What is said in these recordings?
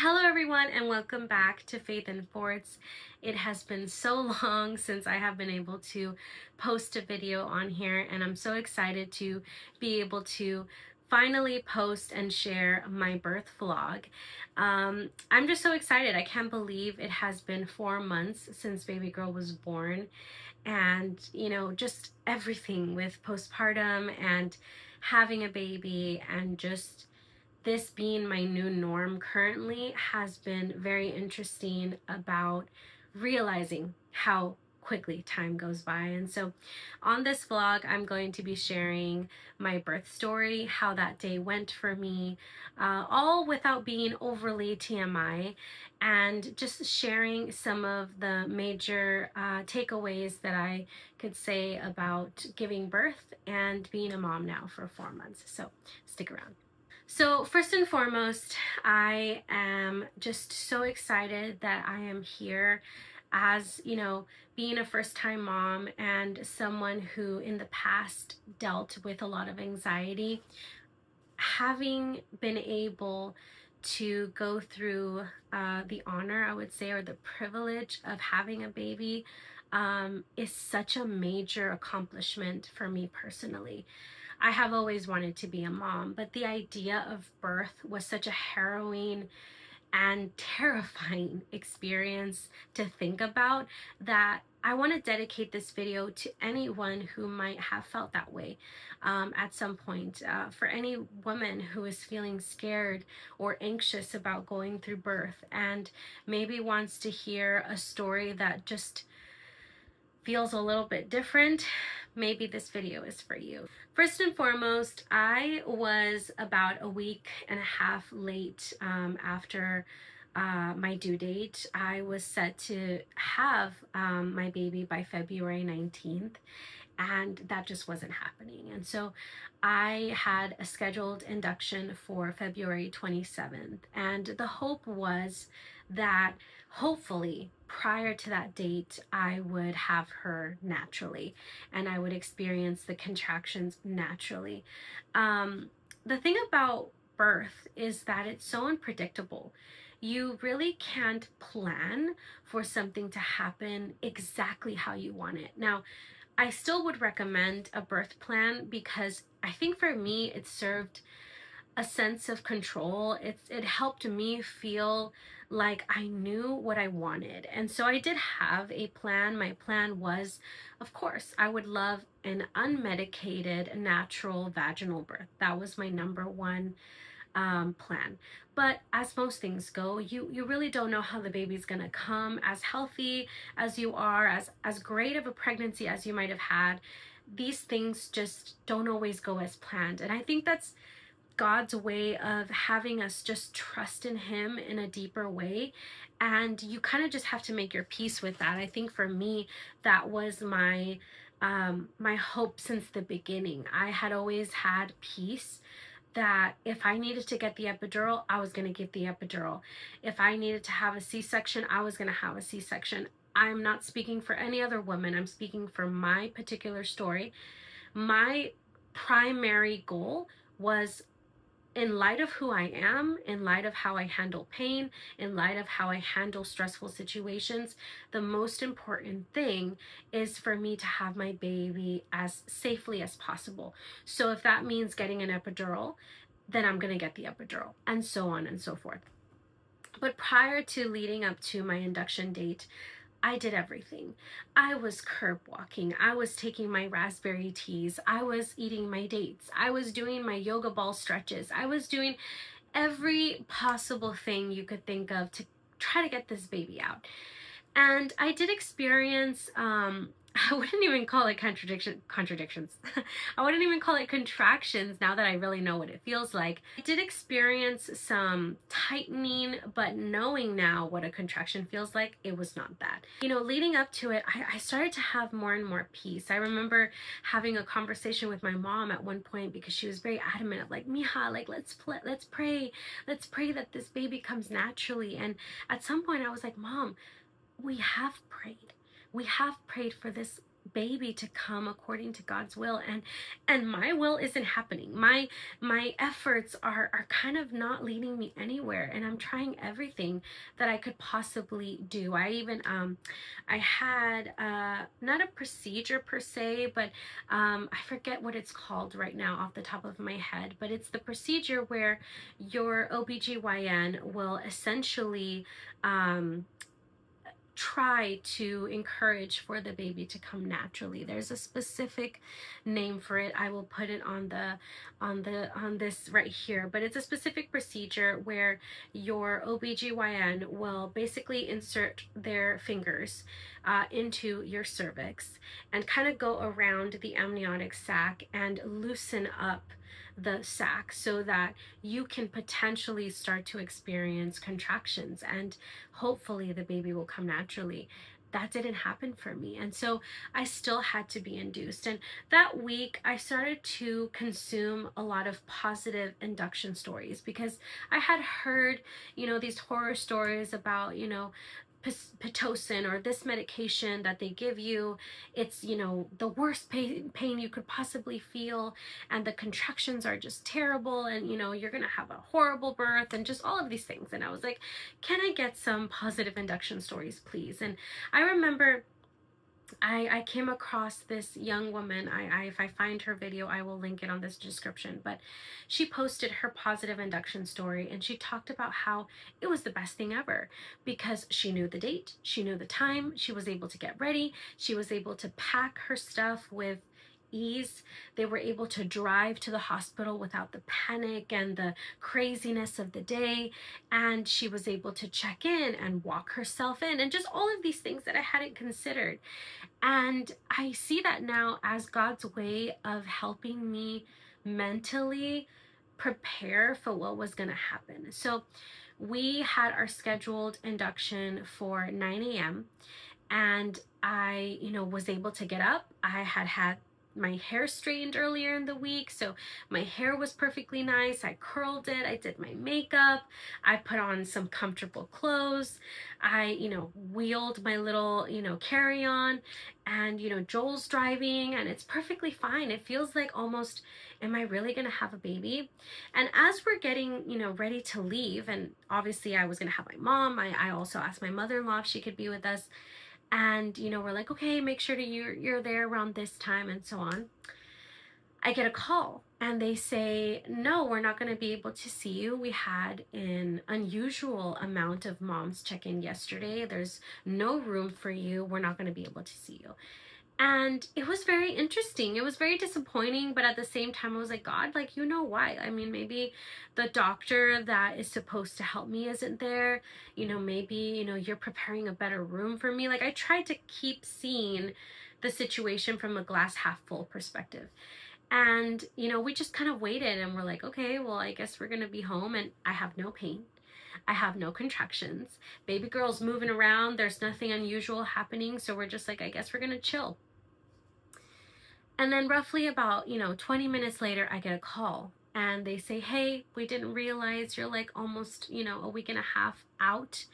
Hello everyone and welcome back to Faith and Forts. It has been so long since I have been able to post a video on here, and I'm so excited to be able to finally post and share my birth vlog. I'm just so excited. I can't believe it has been 4 months since baby girl was born, and just everything with postpartum and having a baby and just this being my new norm currently has been very interesting about realizing how quickly time goes by. And so on this vlog, I'm going to be sharing my birth story, how that day went for me, all without being overly TMI, and just sharing some of the major takeaways that I could say about giving birth and being a mom now for 4 months. So stick around. So first and foremost, I am just so excited that I am here as, being a first-time mom and someone who in the past dealt with a lot of anxiety. Having been able to go through the honor, I would say, or the privilege of having a baby is such a major accomplishment for me personally. I have always wanted to be a mom, but the idea of birth was such a harrowing and terrifying experience to think about that I want to dedicate this video to anyone who might have felt that way at some point. For any woman who is feeling scared or anxious about going through birth and maybe wants to hear a story that just feels a little bit different, maybe this video is for you. First and foremost, I was about a week and a half late after my due date. I was set to have my baby by February 19th, and that just wasn't happening. And so I had a scheduled induction for February 27th, and the hope was that hopefully prior to that date I would have her naturally and I would experience the contractions naturally. The thing about birth is that it's so unpredictable. You really can't plan for something to happen exactly how you want it. Now, I still would recommend a birth plan because I think for me it served a sense of control. It helped me feel like I knew what I wanted. And so I did have a plan. My plan was, of course, I would love an unmedicated natural vaginal birth. That was my number one plan. But as most things go, you really don't know how the baby's gonna come. As healthy as you are, as great of a pregnancy as you might have had, these things just don't always go as planned. And I think that's God's way of having us just trust in Him in a deeper way. And you kind of just have to make your peace with that. I think for me, that was my hope since the beginning. I had always had peace that if I needed to get the epidural, I was going to get the epidural. If I needed to have a C-section, I was going to have a C-section. I'm not speaking for any other woman. I'm speaking for my particular story. My primary goal was, in light of who I am, in light of how I handle pain, in light of how I handle stressful situations, the most important thing is for me to have my baby as safely as possible. So if that means getting an epidural, then I'm going to get the epidural, and so on and so forth. But prior to leading up to my induction date, I did everything. I was curb walking. I was taking my raspberry teas. I was eating my dates. I was doing my yoga ball stretches. I was doing every possible thing you could think of to try to get this baby out. And I did experience, I wouldn't even call it contradictions. I wouldn't even call it contractions now that I really know what it feels like. I did experience some tightening, but knowing now what a contraction feels like, it was not that. Leading up to it, I started to have more and more peace. I remember having a conversation with my mom at one point because she was very adamant of like, Mija, like let's pray that this baby comes naturally. And at some point I was like, Mom, we have prayed for this baby to come according to God's will, and my will isn't happening. My efforts are kind of not leading me anywhere, and I'm trying everything that I could possibly do. I even I had not a procedure per se, but I forget what it's called right now off the top of my head, but it's the procedure where your OBGYN will essentially try to encourage for the baby to come naturally. There's a specific name for it. I will put it on this right here, but it's a specific procedure where your OBGYN will basically insert their fingers into your cervix and kind of go around the amniotic sac and loosen up the sac so that you can potentially start to experience contractions, and hopefully the baby will come naturally. That didn't happen for me, and so I still had to be induced. And that week I started to consume a lot of positive induction stories, because I had heard, these horror stories about, pitocin or this medication that they give you. It's, the worst pain you could possibly feel, and the contractions are just terrible, and you're gonna have a horrible birth, and just all of these things. And I was like, can I get some positive induction stories, please? And I remember I came across this young woman. If I find her video, I will link it on this description. But she posted her positive induction story, and she talked about how it was the best thing ever, because she knew the date, she knew the time, she was able to get ready, she was able to pack her stuff with ease. They were able to drive to the hospital without the panic and the craziness of the day, and she was able to check in and walk herself in, and just all of these things that I hadn't considered. And I see that now as God's way of helping me mentally prepare for what was going to happen. So we had our scheduled induction for 9 a.m. and I, was able to get up. I had my hair straightened earlier in the week, so my hair was perfectly nice. I curled it, I did my makeup, I put on some comfortable clothes, I wheeled my little carry-on, and Joel's driving, and it's perfectly fine. It feels like almost, am I really gonna have a baby? And as we're getting ready to leave, and obviously I was gonna have my mom, I also asked my mother-in-law if she could be with us. And we're like, okay, make sure you're there around this time, and so on. I get a call, and they say, no, we're not going to be able to see you. We had an unusual amount of moms check in yesterday. There's no room for you. We're not going to be able to see you. And it was very interesting. It was very disappointing, but at the same time, I was like, God, like, why? I mean, maybe the doctor that is supposed to help me isn't there. Maybe, you're preparing a better room for me. Like, I tried to keep seeing the situation from a glass half full perspective. And, we just kind of waited, and we're like, okay, well, I guess we're going to be home, and I have no pain. I have no contractions. Baby girl's moving around. There's nothing unusual happening. So we're just like, I guess we're going to chill. And then roughly about, 20 minutes later, I get a call, and they say, hey, we didn't realize you're like almost, a week and a half out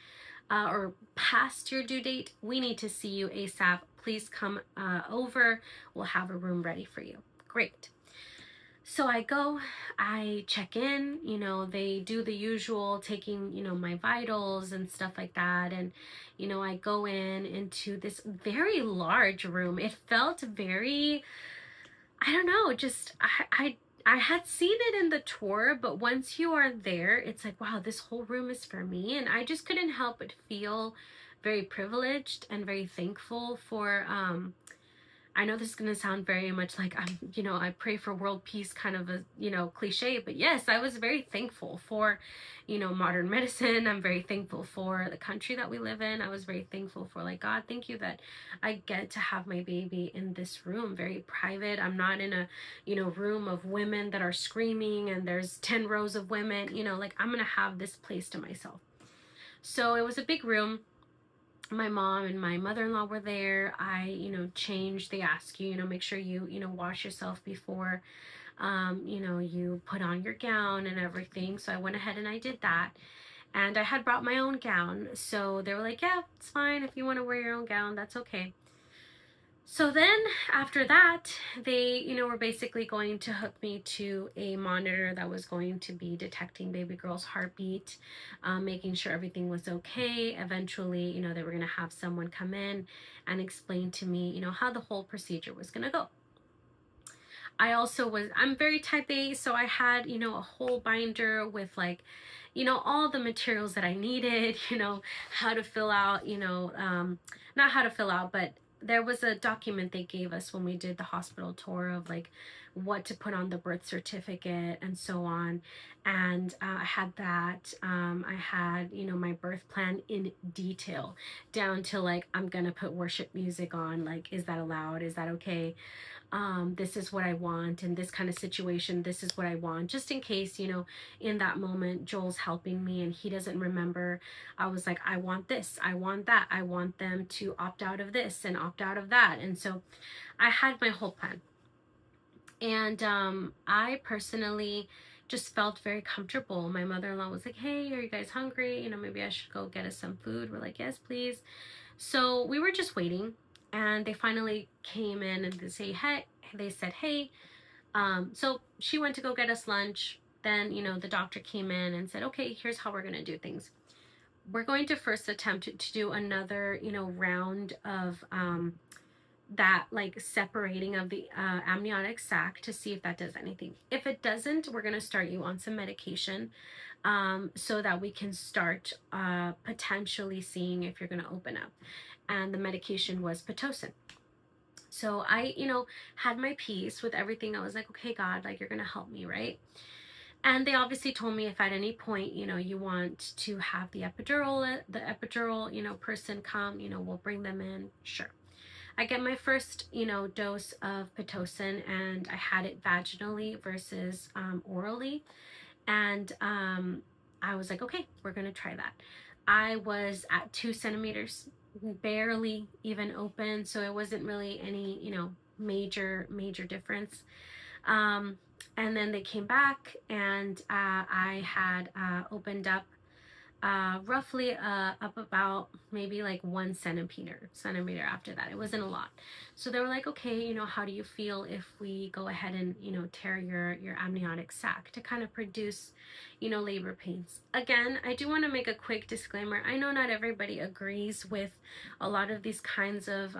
or past your due date. We need to see you ASAP. Please come over. We'll have a room ready for you. Great. So I go, I check in, they do the usual, taking, my vitals and stuff like that. And, I go into this very large room. It felt very, I don't know, just, I had seen it in the tour, but once you are there, it's like, wow, this whole room is for me. And I just couldn't help but feel very privileged and very thankful for, I know this is going to sound very much like I pray for world peace, kind of a, cliche, but yes, I was very thankful for, modern medicine. I'm very thankful for the country that we live in. I was very thankful for, like, God, thank you that I get to have my baby in this room, very private. I'm not in a, room of women that are screaming and there's 10 rows of women, like, I'm going to have this place to myself. So it was a big room. My mom and my mother-in-law were there. I, changed. They ask you, make sure you, wash yourself before, you put on your gown and everything. So I went ahead and I did that. And I had brought my own gown. So they were like, yeah, it's fine. If you want to wear your own gown, that's okay. So then after that, they, were basically going to hook me to a monitor that was going to be detecting baby girl's heartbeat, making sure everything was okay. Eventually, they were going to have someone come in and explain to me, how the whole procedure was going to go. I'm very type A, so I had, a whole binder with like, all the materials that I needed, how to fill out, not how to fill out, but there was a document they gave us when we did the hospital tour of like what to put on the birth certificate and so on. And I had that. I had, my birth plan in detail down to like, I'm going to put worship music on. Like, is that allowed? Is that okay? This is what I want in this kind of situation. This is what I want, just in case, in that moment, Joel's helping me and he doesn't remember. I was like, I want this, I want that, I want them to opt out of this and opt out of that. And so I had my whole plan. And I personally just felt very comfortable. My mother-in-law was like, hey, are you guys hungry? Maybe I should go get us some food. We're like, yes, please. So we were just waiting, and they finally came in and they said, hey, so she went to go get us lunch. Then, the doctor came in and said, okay, here's how we're going to do things. We're going to first attempt to do another, round of that like separating of the amniotic sac to see if that does anything. If it doesn't, we're going to start you on some medication so that we can start potentially seeing if you're going to open up. And the medication was Pitocin. So I, had my peace with everything. I was like, okay, God, like you're going to help me, right? And they obviously told me if at any point, you want to have the epidural, person come, we'll bring them in. Sure. I get my first, dose of Pitocin, and I had it vaginally versus orally. And I was like, okay, we're going to try that. I was at 2 centimeters, barely even open. So it wasn't really any, major difference. And then they came back, and I had opened up roughly up about maybe like 1 centimeter after that. It wasn't a lot. So they were like, okay, how do you feel if we go ahead and, tear your amniotic sac to kind of produce, labor pains? Again, I do want to make a quick disclaimer. I know not everybody agrees with a lot of these kinds of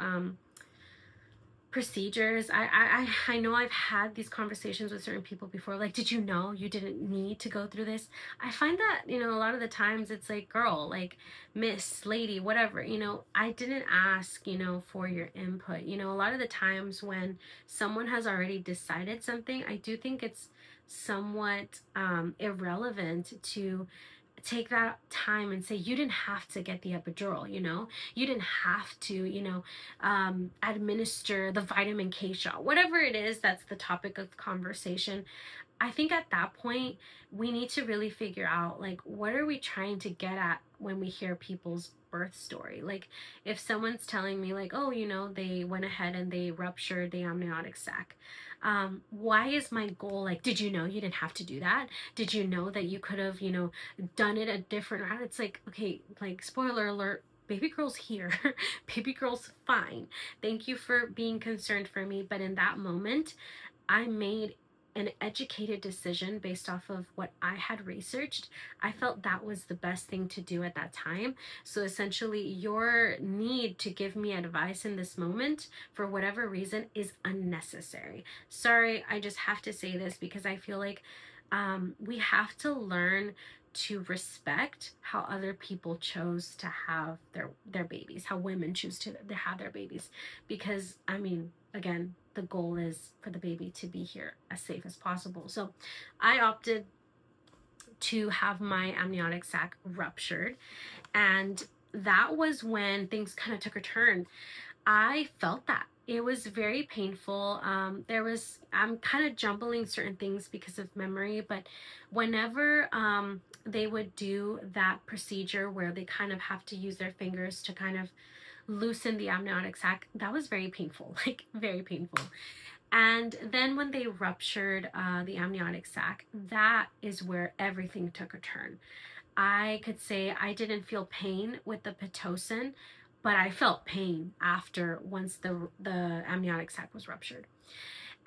procedures. I know I've had these conversations with certain people before, like, did you know you didn't need to go through this? I find that, a lot of the times it's like, girl, like, miss, lady, whatever, I didn't ask, for your input. A lot of the times when someone has already decided something, I do think it's somewhat irrelevant to take that time and say, you didn't have to get the epidural, you didn't have to, administer the vitamin K shot, whatever it is that's the topic of conversation. I think at that point, we need to really figure out, like, what are we trying to get at when we hear people's birth story? Like, if someone's telling me, like, oh, they went ahead and they ruptured the amniotic sac. Why is my goal, like, did you know you didn't have to do that? Did you know that you could have, done it a different route? It's like, okay, like, spoiler alert, baby girl's here. Baby girl's fine. Thank you for being concerned for me. But in that moment, I made an educated decision based off of what I had researched. I felt that was the best thing to do at that time. So essentially, your need to give me advice in this moment, for whatever reason, is unnecessary. Sorry, I just have to say this because I feel like we have to learn to respect how other people chose to have their babies, how women choose to have their babies. Because, I mean, again, the goal is for the baby to be here as safe as possible. So I opted to have my amniotic sac ruptured, and that was when things kind of took a turn. I felt that. It was very painful. I'm kind of jumbling certain things because of memory, but whenever they would do that procedure where they kind of have to use their fingers to kind of loosen the amniotic sac, that was very painful, like very painful. And then when they ruptured the amniotic sac, that is where everything took a turn. I could say I didn't feel pain with the Pitocin, but I felt pain after, once the amniotic sac was ruptured.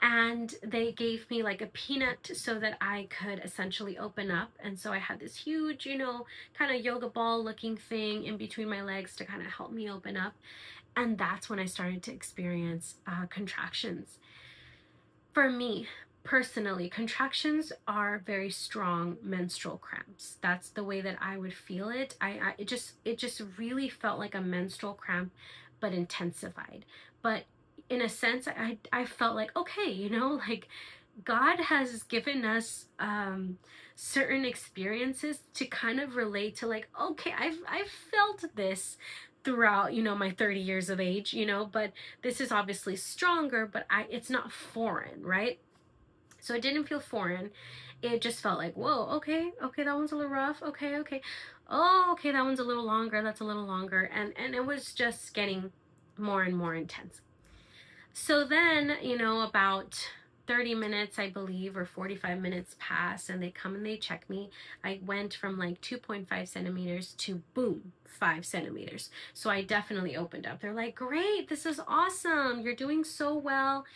And they gave me like a peanut so that I could essentially open up. And so I had this huge, kind of yoga ball looking thing in between my legs to kind of help me open up. And that's when I started to experience contractions. For me personally, contractions are very strong menstrual cramps. That's the way that I would feel it. It just really felt like a menstrual cramp, but intensified. But in a sense, I felt like, okay, like God has given us certain experiences to kind of relate to, like, okay, I've felt this throughout, my 30 years of age, but this is obviously stronger, but it's not foreign, right? So it didn't feel foreign. It just felt like, whoa, okay, that one's a little rough. Okay. Oh, okay, that one's a little longer. That's a little longer. And it was just getting more and more intense. So then, about 30 minutes, I believe, or 45 minutes pass, and they come and they check me. I went from like 2.5 centimeters to boom, 5 centimeters. So I definitely opened up. They're like, great, this is awesome. You're doing so well.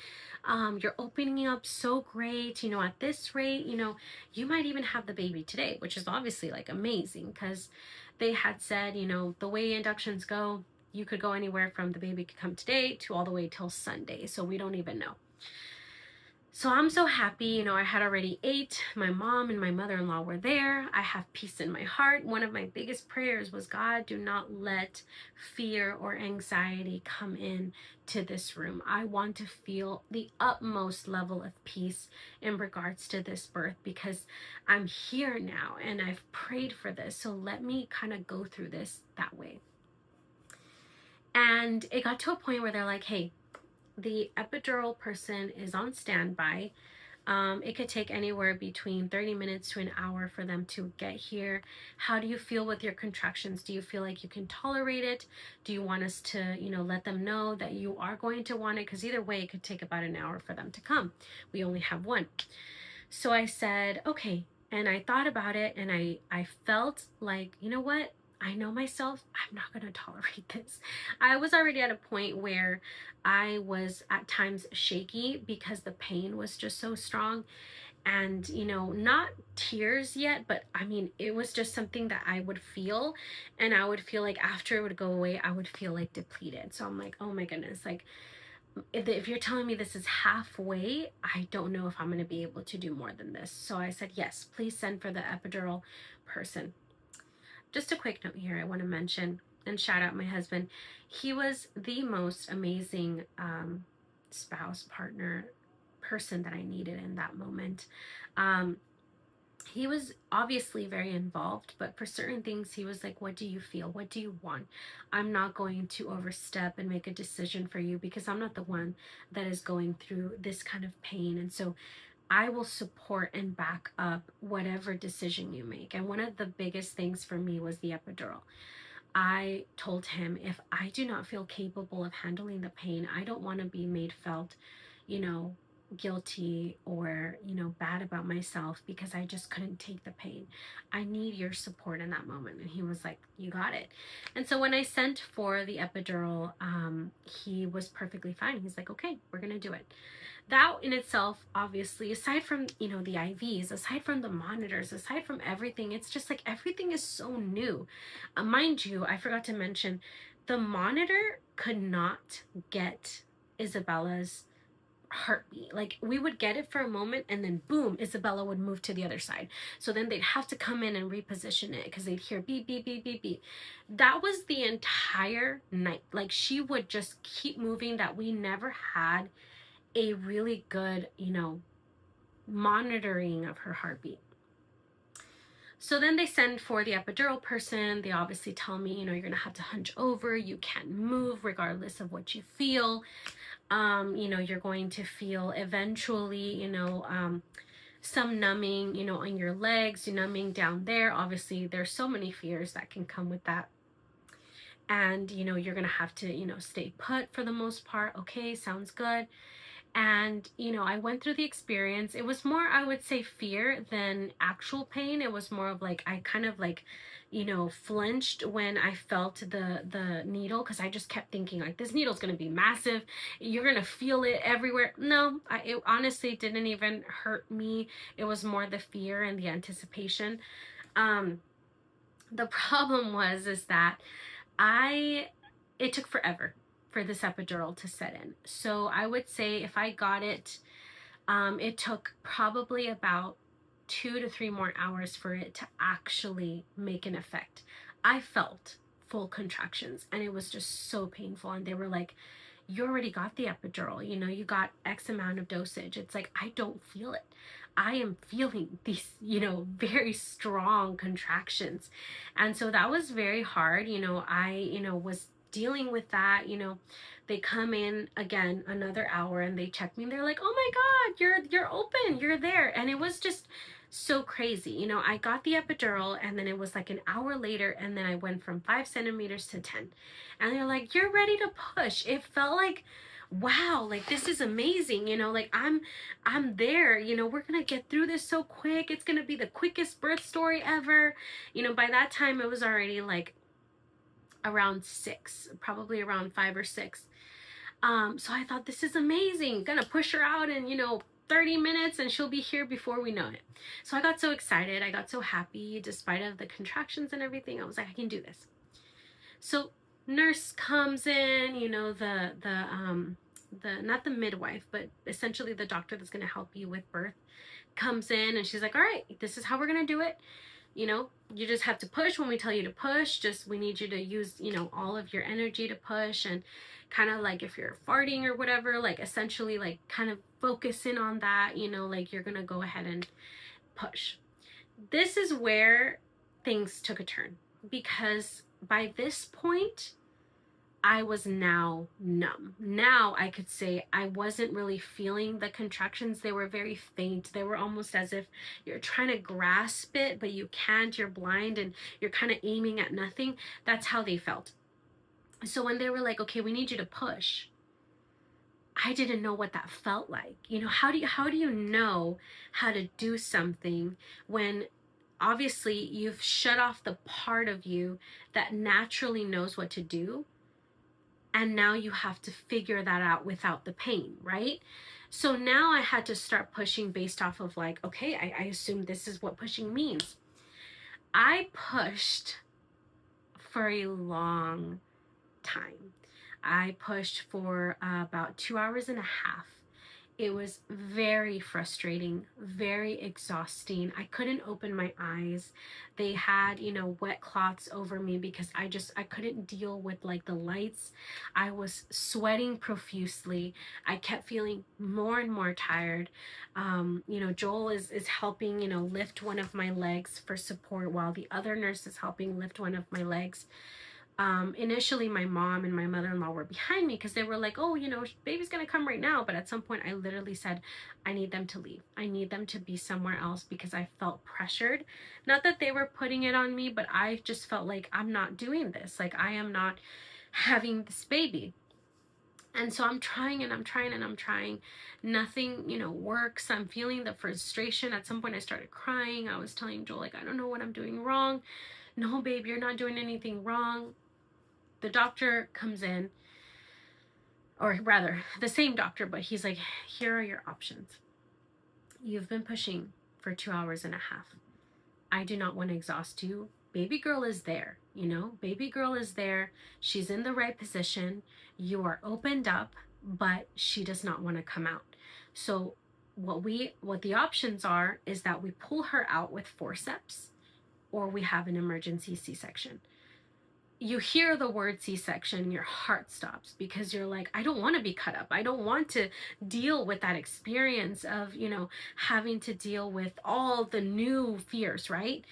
You're opening up so great. At this rate, you might even have the baby today, which is obviously like amazing, because they had said, the way inductions go, you could go anywhere from the baby could come today to all the way till Sunday. So we don't even know. So I'm so happy. I had already ate. My mom and my mother-in-law were there. I have peace in my heart. One of my biggest prayers was, God, do not let fear or anxiety come in to this room. I want to feel the utmost level of peace in regards to this birth, because I'm here now and I've prayed for this. So let me kind of go through this that way. And it got to a point where they're like, hey, the epidural person is on standby. It could take anywhere between 30 minutes to an hour for them to get here. How do you feel with your contractions? Do you feel like you can tolerate it? Do you want us to, let them know that you are going to want it? Because either way, it could take about an hour for them to come. We only have one. So I said, okay. And I thought about it, and I felt like, you know what? I know myself, I'm not going to tolerate this. I was already at a point where I was at times shaky because the pain was just so strong. And, not tears yet, but I mean, it was just something that I would feel. And I would feel like after it would go away, I would feel like depleted. So I'm like, oh my goodness, like, if you're telling me this is halfway, I don't know if I'm going to be able to do more than this. So I said, yes, please send for the epidural person. Just a quick note here, I want to mention and shout out my husband. He was the most amazing spouse, partner, person that I needed in that moment. He was obviously very involved, but for certain things, he was like, what do you feel? What do you want? I'm not going to overstep and make a decision for you, because I'm not the one that is going through this kind of pain. And so I will support and back up whatever decision you make. And one of the biggest things for me was the epidural. I told him, if I do not feel capable of handling the pain, I don't want to be made felt, guilty or, bad about myself because I just couldn't take the pain. I need your support in that moment. And he was like, you got it. And so when I sent for the epidural, he was perfectly fine. He's like, okay, we're going to do it. That in itself, obviously, aside from, the IVs, aside from the monitors, aside from everything, it's just like everything is so new. Mind you, I forgot to mention, the monitor could not get Isabella's heartbeat. Like, we would get it for a moment and then boom, Isabella would move to the other side. So then they'd have to come in and reposition it because they'd hear beep, beep, beep, beep, beep. That was the entire night. Like, she would just keep moving, that we never had a really good, monitoring of her heartbeat. So then they send for the epidural person. They obviously tell me, you're going to have to hunch over. You can't move regardless of what you feel. You're going to feel eventually, some numbing, on your legs, numbing down there. Obviously, there's so many fears that can come with that. And, you're going to have to, stay put for the most part. Okay, sounds good. And, I went through the experience. It was more, I would say, fear than actual pain. It was more of like, I kind of like, flinched when I felt the needle, because I just kept thinking like, this needle's going to be massive. You're going to feel it everywhere. No, it honestly didn't even hurt me. It was more the fear and the anticipation. The problem is that it took forever for this epidural to set in. So I would say if I got it, it took probably about 2 to 3 more hours for it to actually make an effect. I felt full contractions and it was just so painful. And they were like, you already got the epidural, you got X amount of dosage. It's like, I don't feel it. I am feeling these, very strong contractions. And so that was very hard. I, was dealing with that. They come in again another hour and they check me and they're like, oh my God, you're open, you're there. And it was just so crazy. I got the epidural and then it was like an hour later and then I went from 5 centimeters to 10. And they're like, you're ready to push. It felt like, wow, like this is amazing, like I'm there, we're gonna get through this so quick. It's gonna be the quickest birth story ever. By that time it was already like around 6, probably around 5 or 6. So I thought, this is amazing, gonna push her out in 30 minutes and she'll be here before we know it. So I got so excited, I got so happy despite of the contractions and everything. I was like, I can do this. So nurse comes in, the not the midwife, but essentially the doctor that's going to help you with birth comes in and she's like, all right, this is how we're going to do it. You just have to push when we tell you to push. Just, we need you to use, all of your energy to push, and kind of like if you're farting or whatever, like essentially like kind of focus in on that, like you're going to go ahead and push. This is where things took a turn, because by this point, I was now numb. Now I could say I wasn't really feeling the contractions. They were very faint. They were almost as if you're trying to grasp it, but you can't. You're blind and you're kind of aiming at nothing. That's how they felt. So when they were like, okay, we need you to push, I didn't know what that felt like. How do you know how to do something when obviously you've shut off the part of you that naturally knows what to do, and now you have to figure that out without the pain, right? So now I had to start pushing based off of like, okay, I assume this is what pushing means. I pushed for a long time. I pushed for about 2 hours and a half. It was very frustrating, very exhausting. I couldn't open my eyes. They had, wet cloths over me because I couldn't deal with like the lights. I was sweating profusely. I kept feeling more and more tired. Joel is helping, lift one of my legs for support while the other nurse is helping lift one of my legs. Initially my mom and my mother-in-law were behind me because they were like, oh, baby's gonna come right now. But at some point I literally said, I need them to leave. I need them to be somewhere else, because I felt pressured. Not that they were putting it on me, but I just felt like I'm not doing this. Like, I am not having this baby. And so I'm trying and I'm trying and I'm trying. Nothing, works. I'm feeling the frustration. At some point I started crying. I was telling Joel, like, I don't know what I'm doing wrong. No, babe, you're not doing anything wrong. The doctor comes in, or rather the same doctor, but he's like, here are your options. You've been pushing for 2 hours and a half. I do not want to exhaust you. Baby girl is there, baby girl is there. She's in the right position. You are opened up, but she does not want to come out. So what the options are is that we pull her out with forceps, or we have an emergency C-section. You hear the word C-section, your heart stops, because you're like, I don't want to be cut up. I don't want to deal with that experience of, having to deal with all the new fears, right?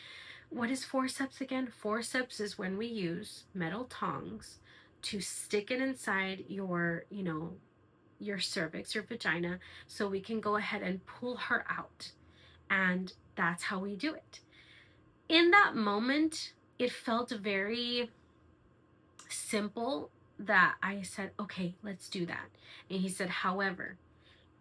What is forceps again? Forceps is when we use metal tongs to stick it inside your, your cervix, your vagina, so we can go ahead and pull her out. And that's how we do it. In that moment, it felt very simple that I said, okay, let's do that. And he said, however,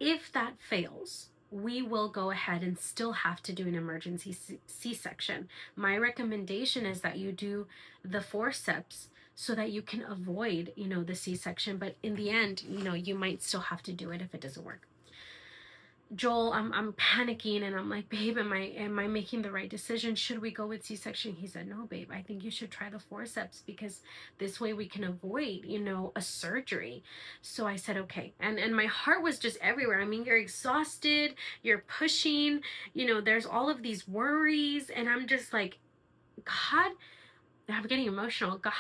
If that fails, we will go ahead and still have to do an emergency C-section. My recommendation is that you do the forceps so that you can avoid, the C-section. But in the end, you might still have to do it if it doesn't work. Joel, I'm panicking, and I'm like, babe, am I making the right decision? Should we go with C-section? He said, no, babe, I think you should try the forceps, because this way we can avoid, a surgery. So I said, okay. And my heart was just everywhere. I mean, you're exhausted, you're pushing, there's all of these worries, and I'm just like, God, I'm getting emotional. God,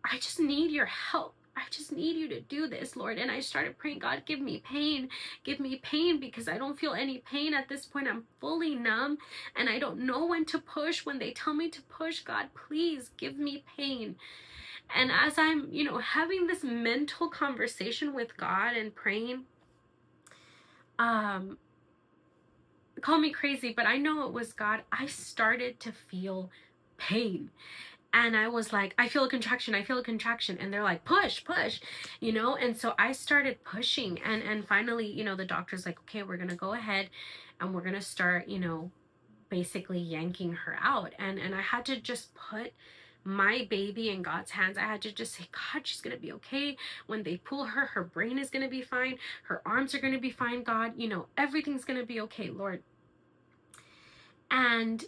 I just need your help. I just need you to do this, Lord. And I started praying, God, give me pain, because I don't feel any pain at this point. I'm fully numb, and I don't know when to push. When they tell me to push, God, please give me pain. And as I'm, having this mental conversation with God and praying, call me crazy, but I know it was God. I started to feel pain. And I was like, I feel a contraction. And they're like, push. And so I started pushing. And finally, the doctor's like, okay, we're going to go ahead and we're going to start, basically yanking her out. And I had to just put my baby in God's hands. I had to just say, God, she's going to be okay. When they pull her, her brain is going to be fine. Her arms are going to be fine. God, everything's going to be okay, Lord. And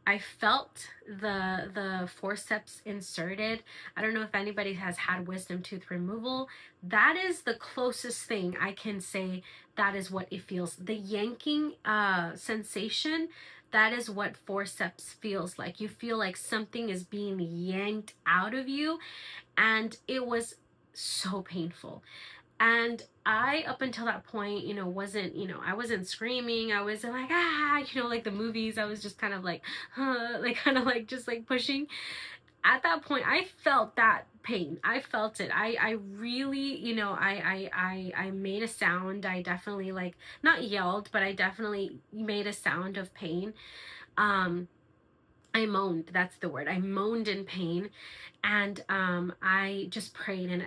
I felt the forceps inserted. I don't know if anybody has had wisdom tooth removal. That is the closest thing I can say. That is what it feels. The yanking sensation, that is what forceps feels like. You feel like something is being yanked out of you, and it was so painful. And I, up until that point, wasn't, I wasn't screaming. I wasn't like, like the movies. I was just kind of like, just like pushing. At that point, I felt that pain. I felt it. I really, I made a sound. I definitely, like, not yelled, but I definitely made a sound of pain. I moaned, that's the word. I moaned in pain, and I just prayed, and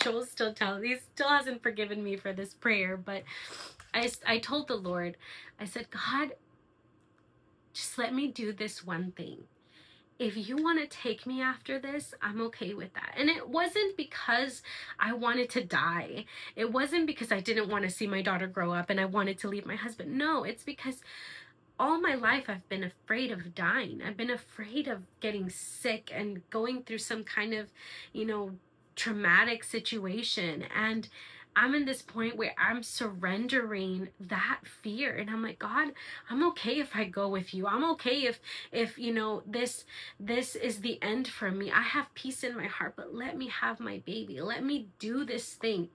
Joel still hasn't forgiven me for this prayer, but I told the Lord, I said, God, just let me do this one thing. If you want to take me after this, I'm okay with that. And it wasn't because I wanted to die. It wasn't because I didn't want to see my daughter grow up and I wanted to leave my husband. No, it's because all my life I've been afraid of dying. I've been afraid of getting sick and going through some kind of, traumatic situation. And I'm in this point where I'm surrendering that fear. And I'm like, God, I'm okay if I go with you. I'm okay if this is the end for me. I have peace in my heart, but let me have my baby. Let me do this thing.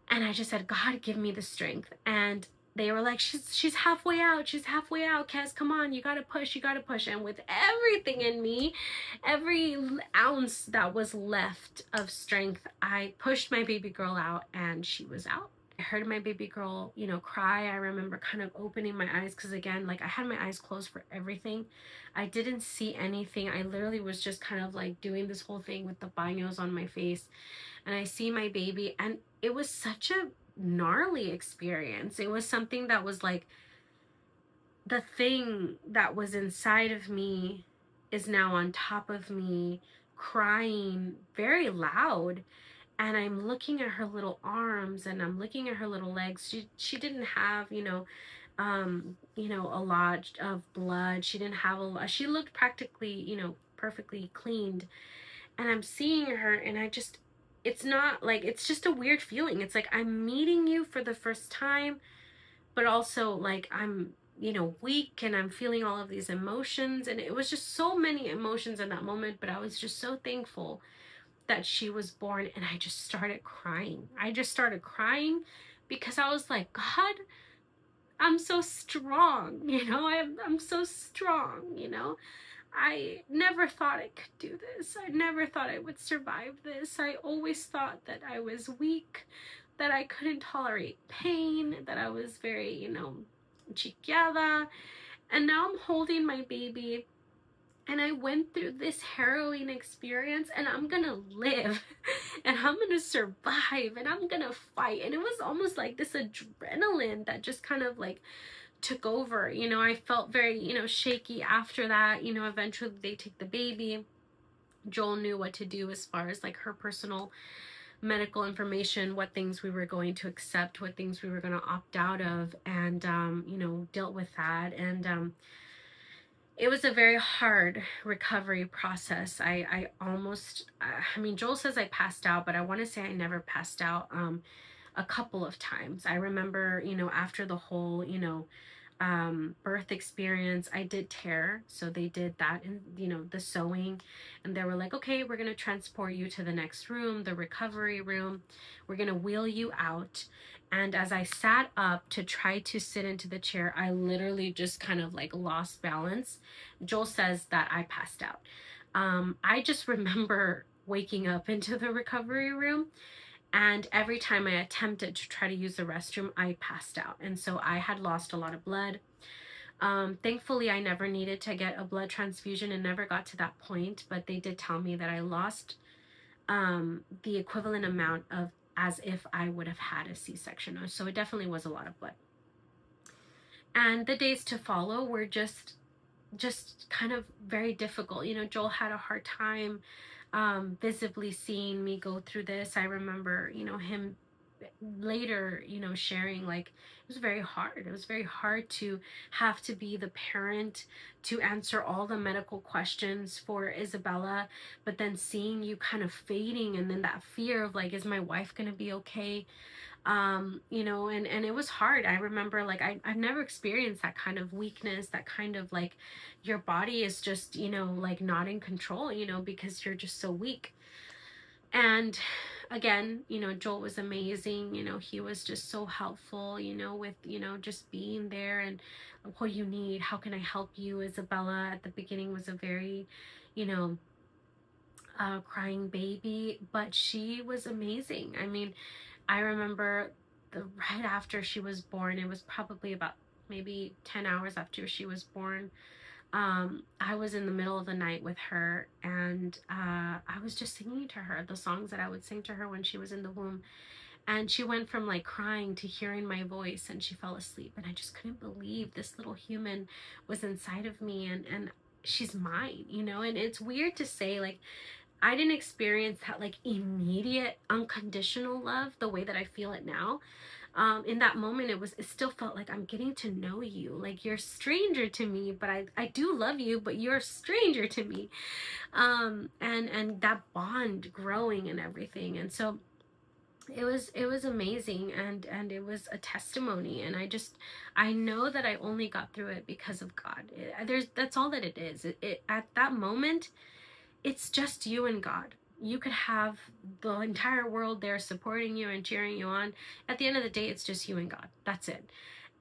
And I just said, God, give me the strength. And they were like, she's halfway out. Kes, come on, you gotta push. And with everything in me, every ounce that was left of strength, I pushed my baby girl out, and she was out. I heard my baby girl, cry. I remember kind of opening my eyes, because again, like, I had my eyes closed for everything. I didn't see anything. I literally was just kind of like doing this whole thing with the baños on my face. And I see my baby, and it was such a gnarly experience. It was something that was like, the thing that was inside of me is now on top of me, crying very loud. And I'm looking at her little arms, and I'm looking at her little legs. She didn't have, a lot of blood. She didn't have a lot. She looked practically, perfectly cleaned. And I'm seeing her, and it's not like, it's just a weird feeling. It's like, I'm meeting you for the first time, but also like I'm, weak, and I'm feeling all of these emotions. And it was just so many emotions in that moment, but I was just so thankful that she was born. And I just started crying. Because I was like, God, I'm so strong, I'm so strong, I never thought I could do this. I never thought I would survive this. I always thought that I was weak, that I couldn't tolerate pain, that I was very, chiqueada. And now I'm holding my baby, And I went through this harrowing experience, and I'm gonna live and I'm gonna survive and I'm gonna fight. And it was almost like this adrenaline that just kind of like took over. I felt very, shaky after that. Eventually they take the baby. Joel knew what to do as far as like her personal medical information, what things we were going to accept, what things we were going to opt out of, and dealt with that. And it was a very hard recovery process. I almost, I mean, Joel says I passed out, but I want to say I never passed out. A couple of times. I remember, after the whole, birth experience, I did tear. So they did that, and the sewing, and they were like, okay, we're going to transport you to the next room, the recovery room. We're going to wheel you out. And as I sat up to try to sit into the chair, I literally just kind of like lost balance. Joel says that I passed out. I just remember waking up into the recovery room, and every time I attempted to try to use the restroom, I passed out. And so I had lost a lot of blood. Thankfully, I never needed to get a blood transfusion and never got to that point. But they did tell me that I lost the equivalent amount of as if I would have had a C-section. So it definitely was a lot of blood. And the days to follow were just kind of very difficult. Joel had a hard time visibly seeing me go through this. I remember, him later, sharing like it was very hard. It was very hard to have to be the parent to answer all the medical questions for Isabella, but then seeing you kind of fading, and then that fear of like, is my wife gonna be okay? And it was hard. I remember like I've never experienced that kind of weakness, that kind of like your body is just, like not in control, because you're just so weak. And again, Joel was amazing. He was just so helpful, with, just being there and what you need. How can I help you? Isabella at the beginning was a very, crying baby, but she was amazing. I mean, I remember right after she was born, it was probably about maybe 10 hours after she was born. I was in the middle of the night with her, and I was just singing to her the songs that I would sing to her when she was in the womb. And she went from like crying to hearing my voice, and she fell asleep. And I just couldn't believe this little human was inside of me, and she's mine, and it's weird to say, like, I didn't experience that like immediate unconditional love the way that I feel it now. In that moment, it still felt like I'm getting to know you. Like, you're a stranger to me, but I do love you, but you're a stranger to me. And that bond growing and everything. And so it was amazing, and it was a testimony. And I know that I only got through it because of God. That's all that it is. At that moment, it's just you and God. You could have the entire world there supporting you and cheering you on. At the end of the day, it's just you and God. That's it.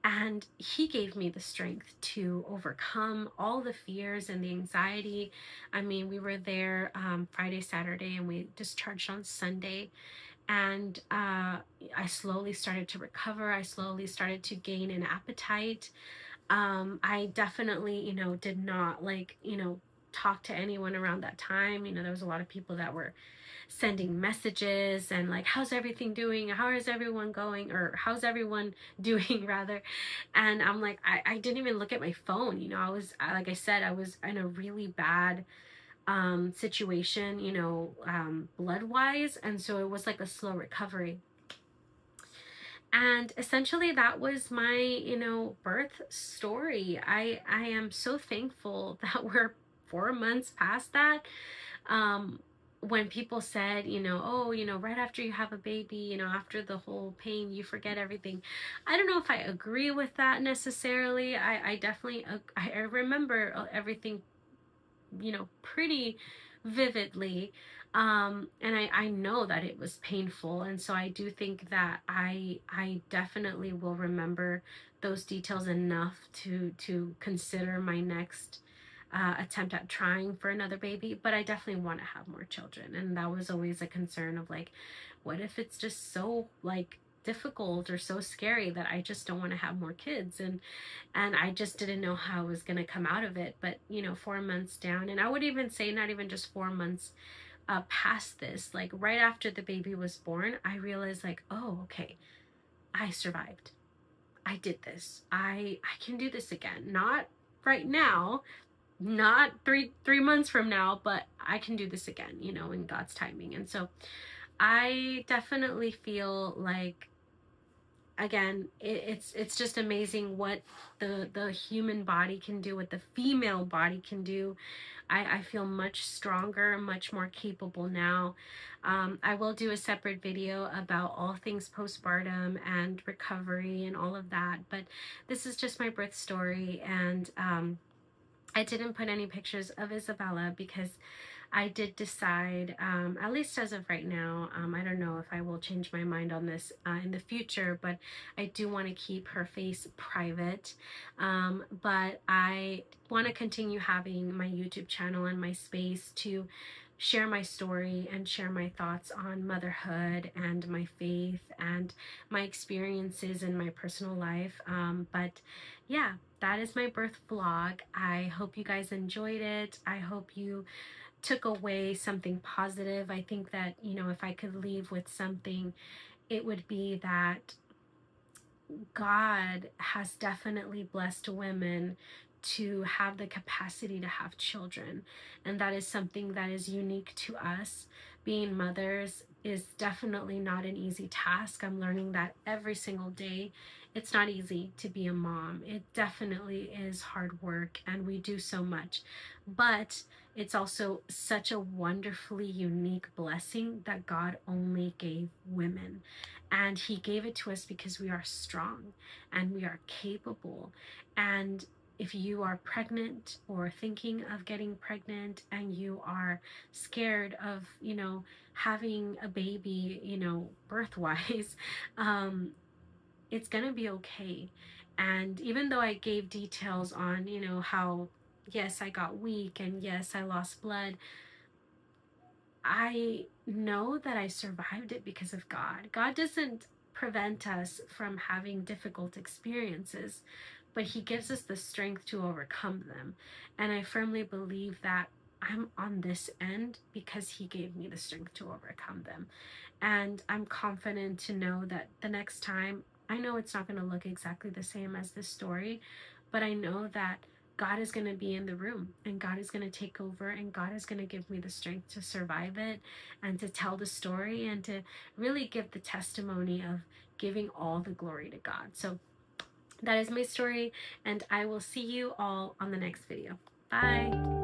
And he gave me the strength to overcome all the fears and the anxiety. I mean, we were there Friday, Saturday, and we discharged on Sunday. And I slowly started to recover. I slowly started to gain an appetite. I definitely, did not talk to anyone around that time. There was a lot of people that were sending messages and like, how's everything doing? How is everyone going? Or how's everyone doing rather? And I'm like, I didn't even look at my phone. Like I said, I was in a really bad situation, blood wise. And so it was like a slow recovery. And essentially that was my, birth story. I am so thankful that we're 4 months past that. When people said, oh, right after you have a baby, after the whole pain, you forget everything. I don't know if I agree with that necessarily. I definitely, I remember everything, pretty vividly. And I know that it was painful. And so I do think that I definitely will remember those details enough to consider my next attempt at trying for another baby. But I definitely want to have more children. And that was always a concern of like, what if it's just so like difficult or so scary that I just don't want to have more kids. And I just didn't know how I was going to come out of it. But 4 months down, and I would even say not even just 4 months past this, like right after the baby was born, I realized like, oh, okay, I survived. I did this. I can do this again. Not right now, not three months from now, but I can do this again, in God's timing. And so I definitely feel like, again, it's just amazing what the human body can do, what the female body can do. I feel much stronger, much more capable now. I will do a separate video about all things postpartum and recovery and all of that, but this is just my birth story. And I didn't put any pictures of Isabella because I did decide, at least as of right now, I don't know if I will change my mind on this in the future, but I do want to keep her face private. But I want to continue having my YouTube channel and my space to share my story and share my thoughts on motherhood and my faith and my experiences in my personal life. But yeah, that is my birth vlog. I hope you guys enjoyed it. I hope you took away something positive. I think that, if I could leave with something, it would be that God has definitely blessed women to have the capacity to have children. And that is something that is unique to us. Being mothers is definitely not an easy task. I'm learning that every single day. It's not easy to be a mom. It definitely is hard work, and we do so much. But it's also such a wonderfully unique blessing that God only gave women. And He gave it to us because we are strong and we are capable. And if you are pregnant or thinking of getting pregnant and you are scared of, having a baby, birth wise, it's going to be okay. And even though I gave details on, how, yes, I got weak and yes, I lost blood, I know that I survived it because of God. God doesn't prevent us from having difficult experiences, but He gives us the strength to overcome them. And I firmly believe that I'm on this end because He gave me the strength to overcome them. And I'm confident to know that the next time, I know it's not going to look exactly the same as this story, but I know that God is going to be in the room and God is going to take over and God is going to give me the strength to survive it and to tell the story and to really give the testimony of giving all the glory to God. So that is my story, and I will see you all on the next video. Bye.